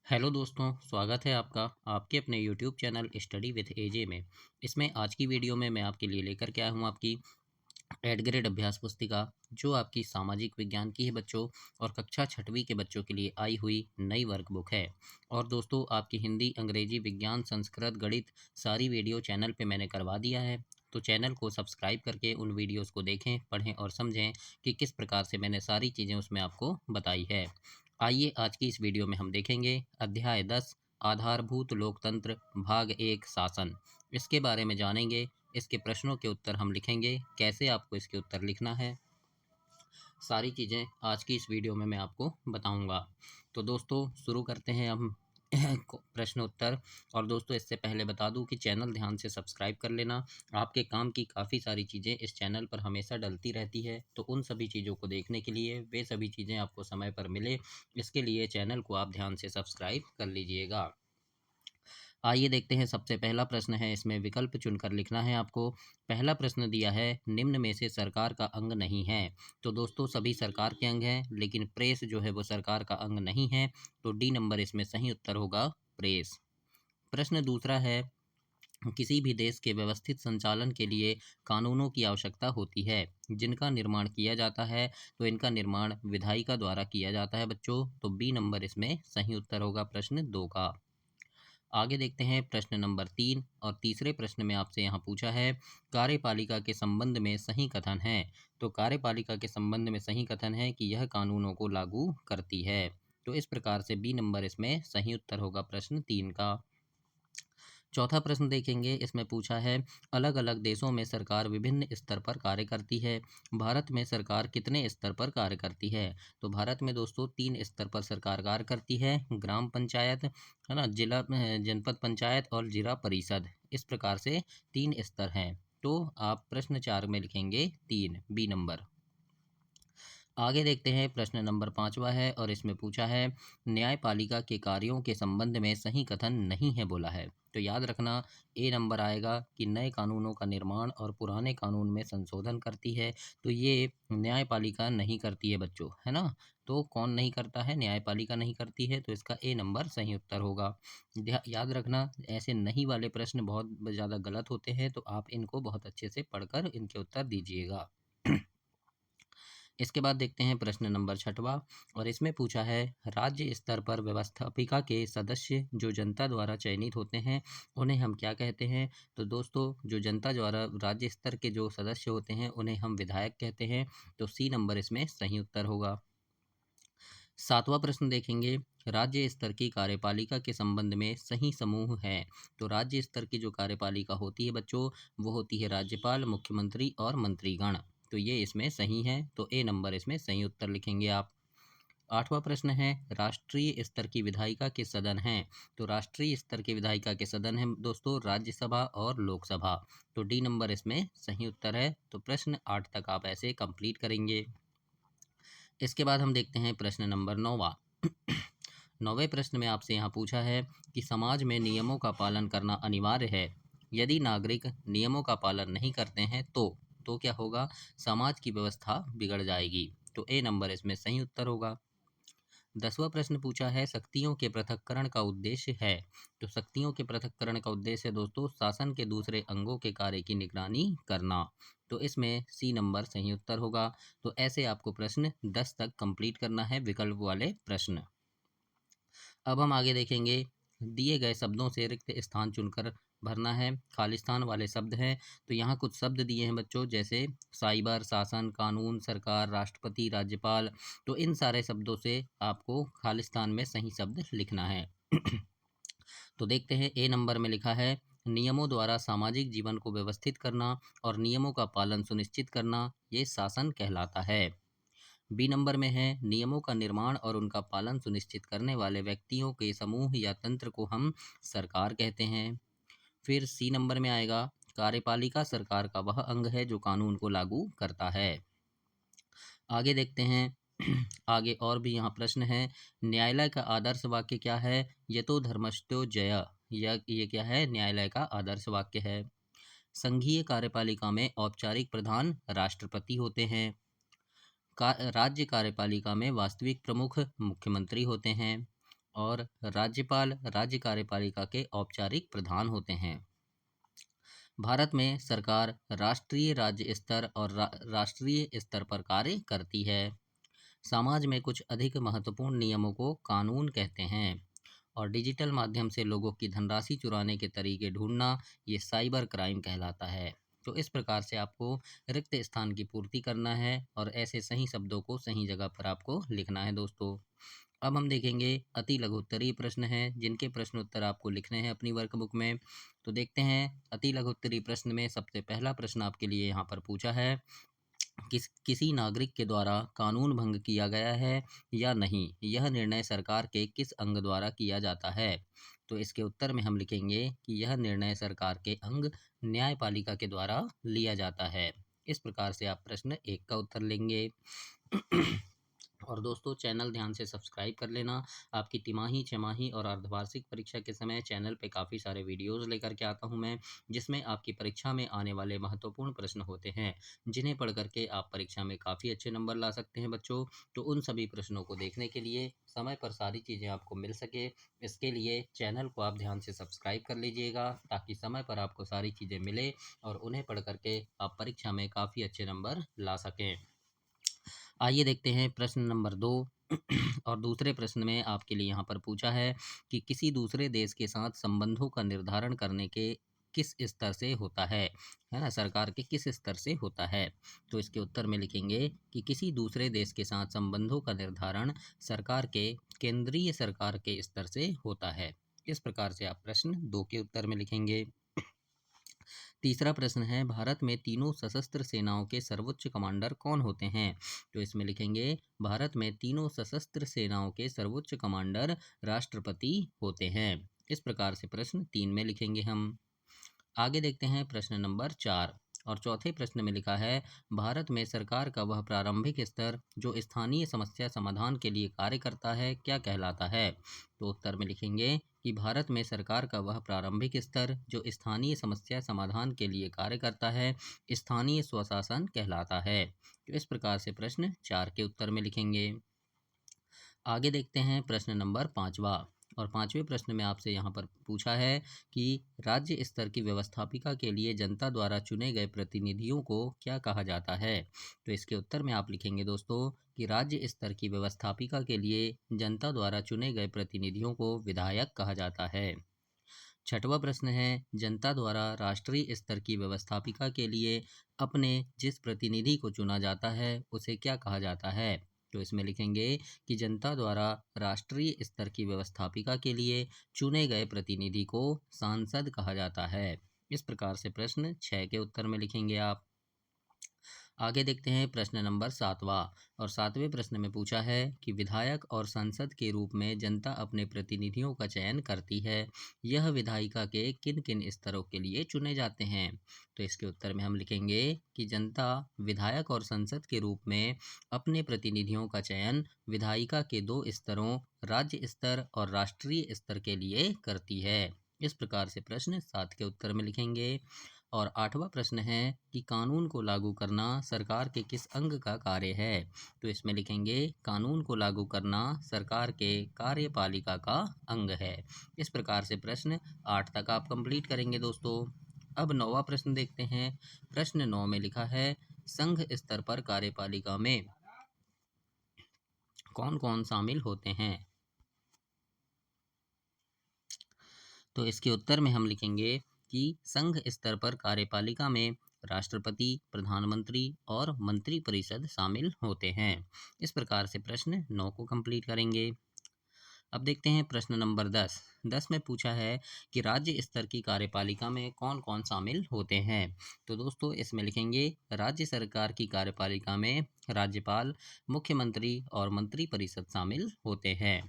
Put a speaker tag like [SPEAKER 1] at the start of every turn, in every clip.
[SPEAKER 1] Hello दोस्तों, स्वागत है आपका आपके अपने यूट्यूब चैनल स्टडी विथ एजे में। इसमें आज की वीडियो में मैं आपके लिए लेकर के आया हूँ आपकी एड ग्रेड अभ्यास पुस्तिका, जो आपकी सामाजिक विज्ञान की है बच्चों और कक्षा छठवीं के बच्चों के लिए आई हुई नई वर्कबुक है। और दोस्तों, आपकी हिंदी, अंग्रेजी, विज्ञान, संस्कृत, गणित सारी वीडियो चैनल पे मैंने करवा दिया है। तो चैनल को सब्सक्राइब करके उन वीडियोस को देखें, पढ़ें और समझें कि किस प्रकार से मैंने सारी चीज़ें उसमें आपको बताई है। आइए आज की इस वीडियो में हम देखेंगे अध्याय 10 आधारभूत लोकतंत्र भाग 1 शासन। इसके बारे में जानेंगे। इसके प्रश्नों के उत्तर हम लिखेंगे, कैसे आपको इसके उत्तर लिखना है, सारी चीज़ें आज की इस वीडियो में मैं आपको बताऊंगा। तो दोस्तों, शुरू करते हैं हम प्रश्न उत्तर। और दोस्तों, इससे पहले बता दूं कि चैनल ध्यान से सब्सक्राइब कर लेना। आपके काम की काफ़ी सारी चीज़ें इस चैनल पर हमेशा डलती रहती है, तो उन सभी चीज़ों को देखने के लिए, वे सभी चीज़ें आपको समय पर मिले, इसके लिए चैनल को आप ध्यान से सब्सक्राइब कर लीजिएगा। आइए देखते हैं, सबसे पहला प्रश्न है, इसमें विकल्प चुनकर लिखना है आपको। पहला प्रश्न दिया है, निम्न में से सरकार का अंग नहीं है। तो दोस्तों, सभी सरकार के अंग हैं, लेकिन प्रेस जो है वो सरकार का अंग नहीं है। तो डी नंबर इसमें सही उत्तर होगा, प्रेस। प्रश्न दूसरा है, किसी भी देश के व्यवस्थित संचालन के लिए कानूनों की आवश्यकता होती है, जिनका निर्माण किया जाता है। तो इनका निर्माण विधायिका द्वारा किया जाता है बच्चों। तो बी नंबर इसमें सही उत्तर होगा प्रश्न 2 का। आगे देखते हैं प्रश्न नंबर 3। और तीसरे प्रश्न में आपसे यहाँ पूछा है, कार्यपालिका के संबंध में सही कथन है। तो कार्यपालिका के संबंध में सही कथन है कि यह कानूनों को लागू करती है। तो इस प्रकार से बी नंबर इसमें सही उत्तर होगा प्रश्न 3 का। चौथा प्रश्न देखेंगे, इसमें पूछा है, अलग अलग देशों में सरकार विभिन्न स्तर पर कार्य करती है। भारत में सरकार कितने स्तर पर कार्य करती है। तो भारत में दोस्तों 3 स्तर पर सरकार कार्य करती है, ग्राम पंचायत, है ना, जिला जनपद पंचायत और जिला परिषद। इस प्रकार से 3 स्तर हैं। तो आप प्रश्न 4 में लिखेंगे 3, बी नंबर। आगे देखते हैं, प्रश्न नंबर 5वां है और इसमें पूछा है, न्यायपालिका के कार्यों के संबंध में सही कथन नहीं है बोला है। तो याद रखना, ए नंबर आएगा कि नए कानूनों का निर्माण और पुराने कानून में संशोधन करती है। तो ये न्यायपालिका नहीं करती है बच्चों, है ना। तो कौन नहीं करता है, न्यायपालिका नहीं करती है, तो इसका ए नंबर सही उत्तर होगा। याद रखना, ऐसे नहीं वाले प्रश्न बहुत ज़्यादा गलत होते हैं, तो आप इनको बहुत अच्छे से पढ़कर इनके उत्तर दीजिएगा। इसके बाद देखते हैं प्रश्न नंबर 6वां। और इसमें पूछा है, राज्य स्तर पर व्यवस्थापिका के सदस्य जो जनता द्वारा चयनित होते हैं, उन्हें हम क्या कहते हैं। तो दोस्तों, जो जनता द्वारा राज्य स्तर के जो सदस्य होते हैं, उन्हें हम विधायक कहते हैं। तो सी नंबर इसमें सही उत्तर होगा। 7वां प्रश्न देखेंगे, राज्य स्तर की कार्यपालिका के संबंध में सही समूह है। तो राज्य स्तर की जो कार्यपालिका होती है बच्चों, वो होती है राज्यपाल, मुख्यमंत्री और मंत्रीगण। तो ये इसमें सही है, तो ए नंबर इसमें सही उत्तर लिखेंगे आप। 8वां प्रश्न है, राष्ट्रीय स्तर की विधायिका के सदन हैं। तो राष्ट्रीय स्तर के विधायिका के सदन हैं दोस्तों, राज्यसभा और लोकसभा। तो डी नंबर इसमें सही उत्तर है। तो प्रश्न 8 तक आप ऐसे कंप्लीट करेंगे। इसके बाद हम देखते हैं प्रश्न नंबर 9वां। 9वें प्रश्न में आपसे यहाँ पूछा है कि समाज में नियमों का पालन करना अनिवार्य है। यदि नागरिक नियमों का पालन नहीं करते हैं तो क्या होगा, समाज की व्यवस्था बिगड़ जाएगी। तो ए नंबर इसमें सही उत्तर होगा। 10वां प्रश्न पूछा है, शक्तियों के पृथक्करण का उद्देश्य है। तो शक्तियों के पृथक्करण का उद्देश्य है दोस्तों, शासन के दूसरे अंगों के कार्य की निगरानी करना। तो इसमें सी नंबर सही उत्तर होगा। तो ऐसे आपको प्रश्न 10 तक कंप्लीट करना है, विकल्प वाले प्रश्न। अब हम आगे देखेंगे, दिए गए शब्दों से रिक्त स्थान चुनकर भरना है। खालिस्तान वाले शब्द हैं। तो यहाँ कुछ शब्द दिए हैं बच्चों, जैसे साइबर, शासन, कानून, सरकार, राष्ट्रपति, राज्यपाल। तो इन सारे शब्दों से आपको खालिस्तान में सही शब्द लिखना है। तो देखते हैं, ए नंबर में लिखा है, नियमों द्वारा सामाजिक जीवन को व्यवस्थित करना और नियमों का पालन सुनिश्चित करना, ये शासन कहलाता है। बी नंबर में है, नियमों का निर्माण और उनका पालन सुनिश्चित करने वाले व्यक्तियों के समूह या तंत्र को हम सरकार कहते हैं। फिर सी नंबर में आएगा, कार्यपालिका सरकार का वह अंग है जो कानून को लागू करता है। आगे देखते हैं, आगे और भी यहाँ प्रश्न है, न्यायालय का आदर्श वाक्य क्या है। ये तो धर्मस्थो जय, ये क्या है, न्यायालय का आदर्श वाक्य है। संघीय कार्यपालिका में औपचारिक प्रधान राष्ट्रपति होते हैं। राज्य कार्यपालिका में वास्तविक प्रमुख मुख्यमंत्री होते हैं। और राज्यपाल राज्य कार्यपालिका के औपचारिक प्रधान होते हैं। भारत में सरकार राष्ट्रीय, राज्य स्तर और राष्ट्रीय स्तर पर कार्य करती है। समाज में कुछ अधिक महत्वपूर्ण नियमों को कानून कहते हैं। और डिजिटल माध्यम से लोगों की धनराशि चुराने के तरीके ढूंढना, ये साइबर क्राइम कहलाता है। तो इस प्रकार से आपको रिक्त स्थान की पूर्ति करना है और ऐसे सही शब्दों को सही जगह पर आपको लिखना है दोस्तों। अब हम देखेंगे अति लघु उत्तरीय प्रश्न हैं, जिनके प्रश्न उत्तर आपको लिखने हैं अपनी वर्कबुक में। तो देखते हैं अति लघु उत्तरीय प्रश्न में सबसे पहला प्रश्न आपके लिए यहाँ पर पूछा है, किसी नागरिक के द्वारा कानून भंग किया गया है या नहीं, यह निर्णय सरकार के किस अंग द्वारा किया जाता है। तो इसके उत्तर में हम लिखेंगे कि यह निर्णय सरकार के अंग न्यायपालिका के द्वारा लिया जाता है। इस प्रकार से आप प्रश्न एक का उत्तर लेंगे। और दोस्तों चैनल ध्यान से सब्सक्राइब कर लेना। आपकी तिमाही, छमाही और अर्धवार्षिक परीक्षा के समय चैनल पे काफ़ी सारे वीडियोस लेकर के आता हूं मैं, जिसमें आपकी परीक्षा में आने वाले महत्वपूर्ण प्रश्न होते हैं, जिन्हें पढ़ करके आप परीक्षा में काफ़ी अच्छे नंबर ला सकते हैं बच्चों। तो उन सभी प्रश्नों को देखने के लिए, समय पर सारी चीज़ें आपको मिल सके, इसके लिए चैनल को आप ध्यान से सब्सक्राइब कर लीजिएगा, ताकि समय पर आपको सारी चीज़ें मिले और उन्हें पढ़ करके आप परीक्षा में काफ़ी अच्छे नंबर ला सकें। आइए देखते हैं प्रश्न नंबर 2। और दूसरे प्रश्न में आपके लिए यहाँ पर पूछा है कि किसी दूसरे देश के साथ संबंधों का निर्धारण करने के किस स्तर से होता है ना, सरकार के किस स्तर से होता है। तो इसके उत्तर में लिखेंगे कि किसी दूसरे देश के साथ संबंधों का निर्धारण सरकार के केंद्रीय सरकार के स्तर से होता है। इस प्रकार से आप प्रश्न 2 के उत्तर में लिखेंगे। तीसरा प्रश्न है, भारत में तीनों सशस्त्र सेनाओं के सर्वोच्च कमांडर कौन होते हैं। तो इसमें लिखेंगे भारत में तीनों सशस्त्र सेनाओं के सर्वोच्च कमांडर राष्ट्रपति होते हैं। इस प्रकार से प्रश्न 3 में लिखेंगे हम। आगे देखते हैं प्रश्न नंबर 4। और चौथे प्रश्न में लिखा है, भारत में सरकार का वह प्रारंभिक स्तर जो स्थानीय समस्या समाधान के लिए कार्य करता है क्या कहलाता है। तो उत्तर में लिखेंगे कि भारत में सरकार का वह प्रारंभिक स्तर जो स्थानीय समस्या समाधान के लिए कार्य करता है स्थानीय स्वशासन कहलाता है। तो इस प्रकार से प्रश्न 4 के उत्तर में लिखेंगे। आगे देखते हैं प्रश्न नंबर 5वां। और 5वें प्रश्न में आपसे यहाँ पर पूछा है कि राज्य स्तर की व्यवस्थापिका के लिए जनता द्वारा चुने गए प्रतिनिधियों को क्या कहा जाता है। तो इसके उत्तर में आप लिखेंगे दोस्तों कि राज्य स्तर की व्यवस्थापिका के लिए जनता द्वारा चुने गए प्रतिनिधियों को विधायक कहा जाता है। छठवां प्रश्न है, जनता द्वारा राष्ट्रीय स्तर की व्यवस्थापिका के लिए अपने जिस प्रतिनिधि को चुना जाता है उसे क्या कहा जाता है। तो इसमें लिखेंगे कि जनता द्वारा राष्ट्रीय स्तर की व्यवस्थापिका के लिए चुने गए प्रतिनिधि को सांसद कहा जाता है। इस प्रकार से प्रश्न 6 के उत्तर में लिखेंगे आप। आगे देखते हैं प्रश्न नंबर 7वां। और 7वें प्रश्न में पूछा है कि विधायक और संसद के रूप में जनता अपने प्रतिनिधियों का चयन करती है, यह विधायिका के किन किन स्तरों के लिए चुने जाते हैं। तो इसके उत्तर में हम लिखेंगे कि जनता विधायक और संसद के रूप में अपने प्रतिनिधियों का चयन विधायिका के 2 स्तरों, राज्य स्तर और राष्ट्रीय स्तर के लिए करती है। इस प्रकार से प्रश्न 7 के उत्तर में लिखेंगे। और 8वां प्रश्न है कि कानून को लागू करना सरकार के किस अंग का कार्य है। तो इसमें लिखेंगे कानून को लागू करना सरकार के कार्यपालिका का अंग है। इस प्रकार से प्रश्न 8 तक आप कंप्लीट करेंगे दोस्तों। अब 9वां प्रश्न देखते हैं। प्रश्न 9 में लिखा है, संघ स्तर पर कार्यपालिका में कौन कौन शामिल होते हैं। तो इसके उत्तर में हम लिखेंगे कि संघ स्तर पर कार्यपालिका में राष्ट्रपति, प्रधानमंत्री और मंत्रिपरिषद शामिल होते हैं। इस प्रकार से प्रश्न 9 को कंप्लीट करेंगे। अब देखते हैं प्रश्न नंबर 10। 10 में पूछा है कि राज्य स्तर की कार्यपालिका में कौन कौन शामिल होते हैं। तो दोस्तों इसमें लिखेंगे राज्य सरकार की कार्यपालिका में राज्यपाल, मुख्यमंत्री और मंत्रिपरिषद शामिल होते हैं।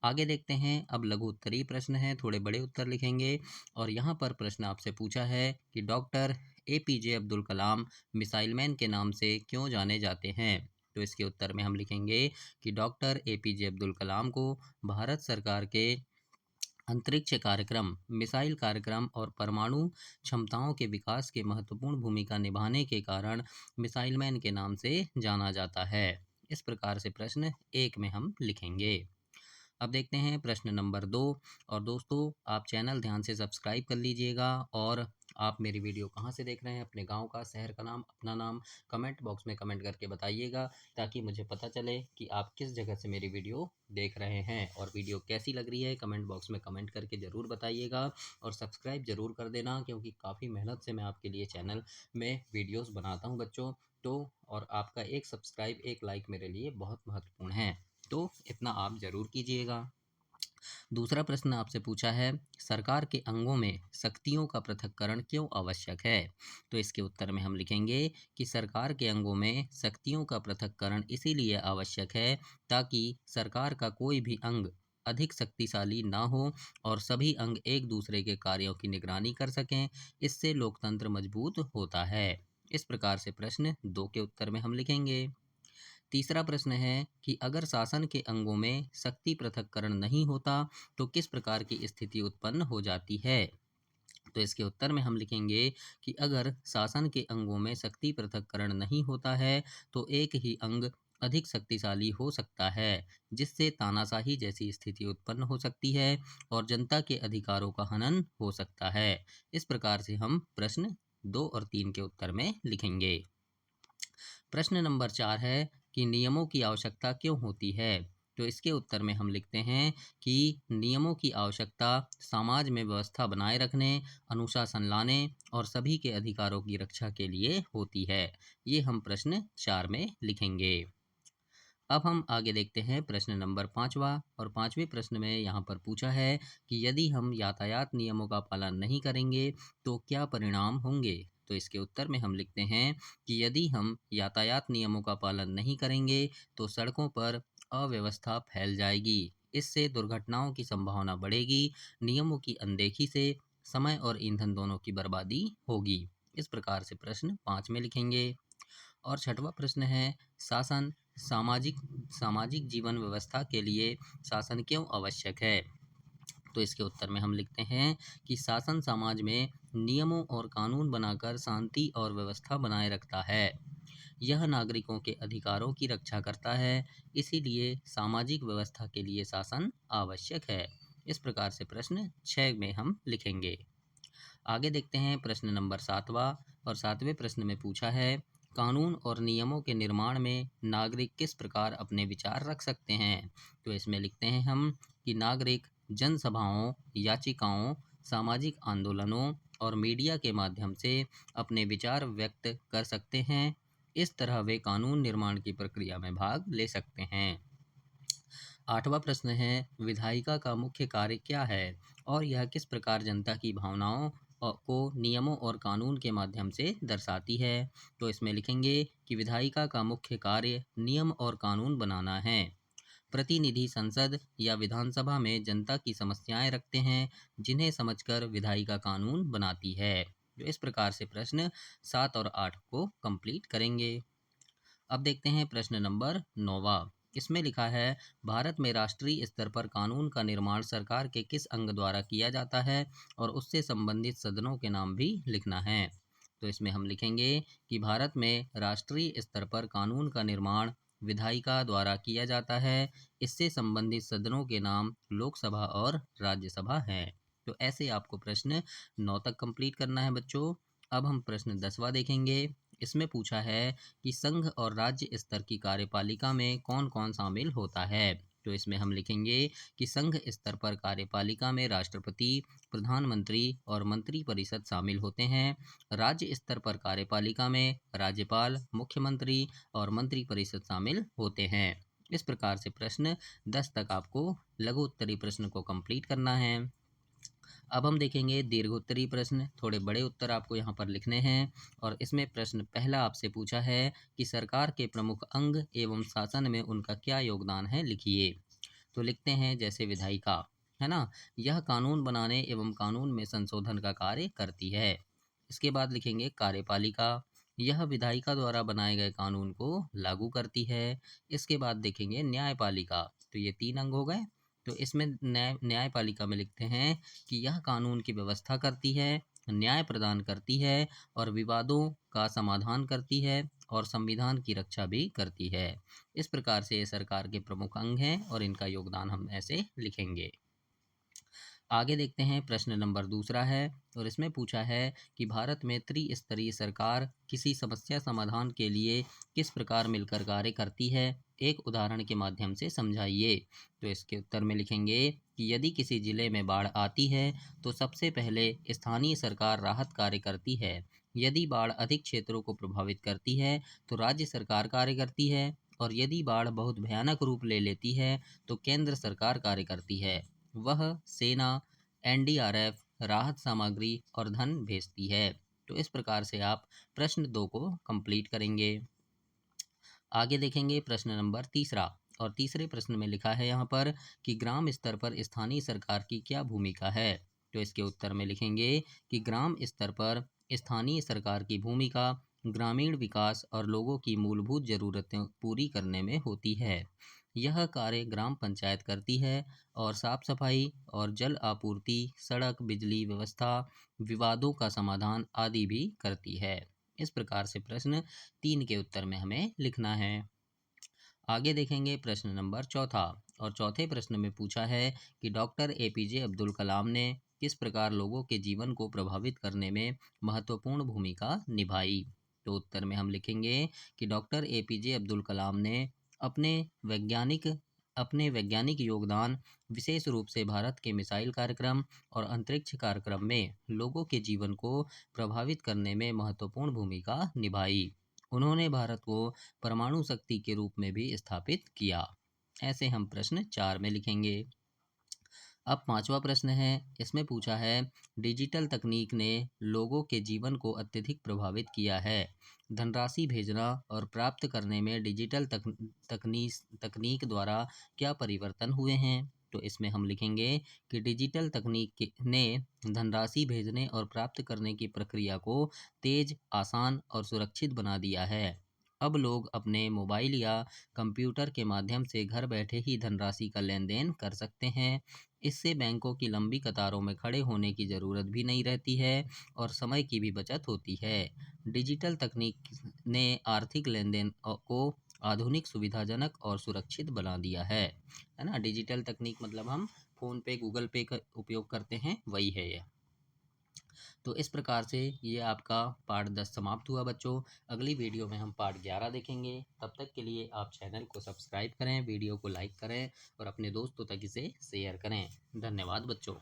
[SPEAKER 1] आगे देखते हैं। अब लघु उत्तरीय प्रश्न है, थोड़े बड़े उत्तर लिखेंगे। और यहाँ पर प्रश्न आपसे पूछा है कि doctor APJ Abdul Kalam missile man के नाम से क्यों जाने जाते हैं। तो इसके उत्तर में हम लिखेंगे कि डॉक्टर APJ अब्दुल कलाम को भारत सरकार के अंतरिक्ष कार्यक्रम, मिसाइल कार्यक्रम और परमाणु क्षमताओं के विकास के महत्वपूर्ण भूमिका निभाने के कारण मिसाइल मैन के नाम से जाना जाता है। इस प्रकार से प्रश्न 1 में हम लिखेंगे। अब देखते हैं प्रश्न नंबर 2। और दोस्तों, आप चैनल ध्यान से सब्सक्राइब कर लीजिएगा। और आप मेरी वीडियो कहाँ से देख रहे हैं, अपने गांव का, शहर का नाम, अपना नाम कमेंट बॉक्स में कमेंट करके बताइएगा, ताकि मुझे पता चले कि आप किस जगह से मेरी वीडियो देख रहे हैं। और वीडियो कैसी लग रही है कमेंट बॉक्स में कमेंट करके ज़रूर बताइएगा। और सब्सक्राइब ज़रूर कर देना, क्योंकि काफ़ी मेहनत से मैं आपके लिए चैनल में वीडियोस बनाता हूं बच्चों। तो और आपका एक सब्सक्राइब, एक लाइक मेरे लिए बहुत महत्वपूर्ण है, तो इतना आप ज़रूर कीजिएगा। दूसरा प्रश्न आपसे पूछा है, सरकार के अंगों में शक्तियों का पृथक्करण क्यों आवश्यक है? तो इसके उत्तर में हम लिखेंगे कि सरकार के अंगों में शक्तियों का पृथक्करण इसीलिए आवश्यक है ताकि सरकार का कोई भी अंग अधिक शक्तिशाली ना हो और सभी अंग एक दूसरे के कार्यों की निगरानी कर सकें। इससे लोकतंत्र मजबूत होता है। इस प्रकार से प्रश्न 2 के उत्तर में हम लिखेंगे। तीसरा प्रश्न है कि अगर शासन के अंगों में शक्ति पृथक्करण नहीं होता तो किस प्रकार की स्थिति उत्पन्न हो जाती है? तो इसके उत्तर में हम लिखेंगे कि अगर शासन के अंगों में शक्ति पृथक्करण नहीं होता है तो एक ही अंग अधिक शक्तिशाली हो सकता है, जिससे तानाशाही जैसी स्थिति उत्पन्न हो सकती है और जनता के अधिकारों का हनन हो सकता है। इस प्रकार से हम प्रश्न 2 और 3 के उत्तर में लिखेंगे। प्रश्न नंबर 4 है कि नियमों की आवश्यकता क्यों होती है? तो इसके उत्तर में हम लिखते हैं कि नियमों की आवश्यकता समाज में व्यवस्था बनाए रखने, अनुशासन लाने और सभी के अधिकारों की रक्षा के लिए होती है। ये हम प्रश्न 4 में लिखेंगे। अब हम आगे देखते हैं प्रश्न नंबर 5वां। और 5वें प्रश्न में यहाँ पर पूछा है कि यदि हम यातायात नियमों का पालन नहीं करेंगे तो क्या परिणाम होंगे? तो इसके उत्तर में हम लिखते हैं कि यदि हम यातायात नियमों का पालन नहीं करेंगे तो सड़कों पर अव्यवस्था फैल जाएगी। इससे दुर्घटनाओं की संभावना बढ़ेगी। नियमों की अनदेखी से समय और ईंधन दोनों की बर्बादी होगी। इस प्रकार से प्रश्न 5 में लिखेंगे। और छठवां प्रश्न है, शासन सामाजिक सामाजिक जीवन व्यवस्था के लिए शासन क्यों आवश्यक है? तो इसके उत्तर में हम लिखते हैं कि शासन समाज में नियमों और कानून बनाकर शांति और व्यवस्था बनाए रखता है। यह नागरिकों के अधिकारों की रक्षा करता है। इसीलिए सामाजिक व्यवस्था के लिए शासन आवश्यक है। इस प्रकार से प्रश्न 6 में हम लिखेंगे। आगे देखते हैं प्रश्न नंबर 7वां। और 7वें प्रश्न में पूछा है, कानून और नियमों के निर्माण में नागरिक किस प्रकार अपने विचार रख सकते हैं? तो इसमें लिखते हैं हम कि नागरिक जनसभाओं, याचिकाओं, सामाजिक आंदोलनों और मीडिया के माध्यम से अपने विचार व्यक्त कर सकते हैं। इस तरह वे कानून निर्माण की प्रक्रिया में भाग ले सकते हैं। 8वां प्रश्न है, विधायिका का मुख्य कार्य क्या है और यह किस प्रकार जनता की भावनाओं को नियमों और कानून के माध्यम से दर्शाती है? तो इसमें लिखेंगे कि विधायिका का मुख्य कार्य नियम और कानून बनाना है। प्रतिनिधि संसद या विधानसभा में जनता की समस्याएं रखते हैं, जिन्हें समझकर विधायिका कानून बनाती है। जो इस प्रकार से प्रश्न 7 और 8 को कंप्लीट करेंगे। अब देखते हैं प्रश्न नंबर 9वां। इसमें लिखा है, भारत में राष्ट्रीय स्तर पर कानून का निर्माण सरकार के किस अंग द्वारा किया जाता है और उससे संबंधित सदनों के नाम भी लिखना है। तो इसमें हम लिखेंगे कि भारत में राष्ट्रीय स्तर पर कानून का निर्माण विधायिका द्वारा किया जाता है। इससे संबंधित सदनों के नाम लोकसभा और राज्यसभा हैं। तो ऐसे आपको प्रश्न 9 तक कंप्लीट करना है बच्चों। अब हम प्रश्न 10वां देखेंगे। इसमें पूछा है कि संघ और राज्य स्तर की कार्यपालिका में कौन कौन शामिल होता है। तो इसमें हम लिखेंगे कि संघ स्तर पर कार्यपालिका में राष्ट्रपति, प्रधानमंत्री और मंत्रिपरिषद शामिल होते हैं। राज्य स्तर पर कार्यपालिका में राज्यपाल, मुख्यमंत्री और मंत्रिपरिषद शामिल होते हैं। इस प्रकार से प्रश्न 10 तक आपको लघु उत्तरीय प्रश्न को कंप्लीट करना है। अब हम देखेंगे दीर्घोत्तरीय प्रश्न। थोड़े बड़े उत्तर आपको यहाँ पर लिखने हैं। और इसमें प्रश्न पहला आपसे पूछा है कि सरकार के प्रमुख अंग एवं शासन में उनका क्या योगदान है, लिखिए। तो लिखते हैं जैसे विधायिका, है ना, यह कानून बनाने एवं कानून में संशोधन का कार्य करती है। इसके बाद लिखेंगे कार्यपालिका, यह विधायिका द्वारा बनाए गए कानून को लागू करती है। इसके बाद देखेंगे न्यायपालिका, तो ये 3 अंग हो गए। तो इसमें न्यायपालिका में लिखते हैं कि यह कानून की व्यवस्था करती है, न्याय प्रदान करती है और विवादों का समाधान करती है और संविधान की रक्षा भी करती है। इस प्रकार से ये सरकार के प्रमुख अंग हैं और इनका योगदान हम ऐसे लिखेंगे। आगे देखते हैं, प्रश्न नंबर दूसरा है और इसमें पूछा है कि भारत में त्रिस्तरीय सरकार किसी समस्या समाधान के लिए किस प्रकार मिलकर कार्य करती है, एक उदाहरण के माध्यम से समझाइए। तो इसके उत्तर में लिखेंगे कि यदि किसी जिले में बाढ़ आती है तो सबसे पहले स्थानीय सरकार राहत कार्य करती है। यदि बाढ़ अधिक क्षेत्रों को प्रभावित करती है तो राज्य सरकार कार्य करती है, और यदि बाढ़ बहुत भयानक रूप ले लेती है तो केंद्र सरकार कार्य करती है। वह सेना, एनडीआरएफ, राहत सामग्री और धन भेजती है। तो इस प्रकार से आप प्रश्न 2 को कंप्लीट करेंगे। आगे देखेंगे प्रश्न नंबर तीसरा, और तीसरे प्रश्न में लिखा है यहाँ पर कि ग्राम स्तर पर स्थानीय सरकार की क्या भूमिका है। तो इसके उत्तर में लिखेंगे कि ग्राम स्तर पर स्थानीय सरकार की भूमिका ग्रामीण विकास और लोगों की मूलभूत ज़रूरतें पूरी करने में होती है। यह कार्य ग्राम पंचायत करती है और साफ सफाई और जल आपूर्ति, सड़क, बिजली व्यवस्था, विवादों का समाधान आदि भी करती है। इस प्रकार से प्रश्न 3 के उत्तर में हमें लिखना है। आगे देखेंगे प्रश्न नंबर चौथा, और चौथे प्रश्न में पूछा है कि डॉक्टर एपीजे अब्दुल कलाम ने किस प्रकार लोगों के जीवन को प्रभावित करने में महत्वपूर्ण भूमिका निभाई। तो उत्तर में हम लिखेंगे कि डॉक्टर एपीजे अब्दुल कलाम ने अपने वैज्ञानिक अपने वैज्ञानिक योगदान, विशेष रूप से भारत के मिसाइल कार्यक्रम और अंतरिक्ष कार्यक्रम में लोगों के जीवन को प्रभावित करने में महत्वपूर्ण भूमिका निभाई। उन्होंने भारत को परमाणु शक्ति के रूप में भी स्थापित किया। ऐसे हम प्रश्न 4 में लिखेंगे। अब पांचवा प्रश्न है, इसमें पूछा है डिजिटल तकनीक ने लोगों के जीवन को अत्यधिक प्रभावित किया है। धनराशि भेजना और प्राप्त करने में डिजिटल तकनीक द्वारा क्या परिवर्तन हुए हैं। तो इसमें हम लिखेंगे कि डिजिटल ने धनराशि भेजने और प्राप्त करने की प्रक्रिया को तेज, आसान और सुरक्षित बना दिया है। अब लोग अपने मोबाइल या कंप्यूटर के माध्यम से घर बैठे ही धनराशि का लेन देन कर सकते हैं। इससे बैंकों की लंबी कतारों में खड़े होने की ज़रूरत भी नहीं रहती है और समय की भी बचत होती है। डिजिटल तकनीक ने आर्थिक लेन देन को आधुनिक, सुविधाजनक और सुरक्षित बना दिया है ना। डिजिटल तकनीक मतलब हम फ़ोन पे, गूगल पे का उपयोग करते हैं, वही है ये। तो इस प्रकार से ये आपका पार्ट 10 समाप्त हुआ बच्चों। अगली वीडियो में हम पार्ट 11 देखेंगे। तब तक के लिए आप चैनल को सब्सक्राइब करें, वीडियो को लाइक करें और अपने दोस्तों तक इसे शेयर करें। धन्यवाद बच्चों।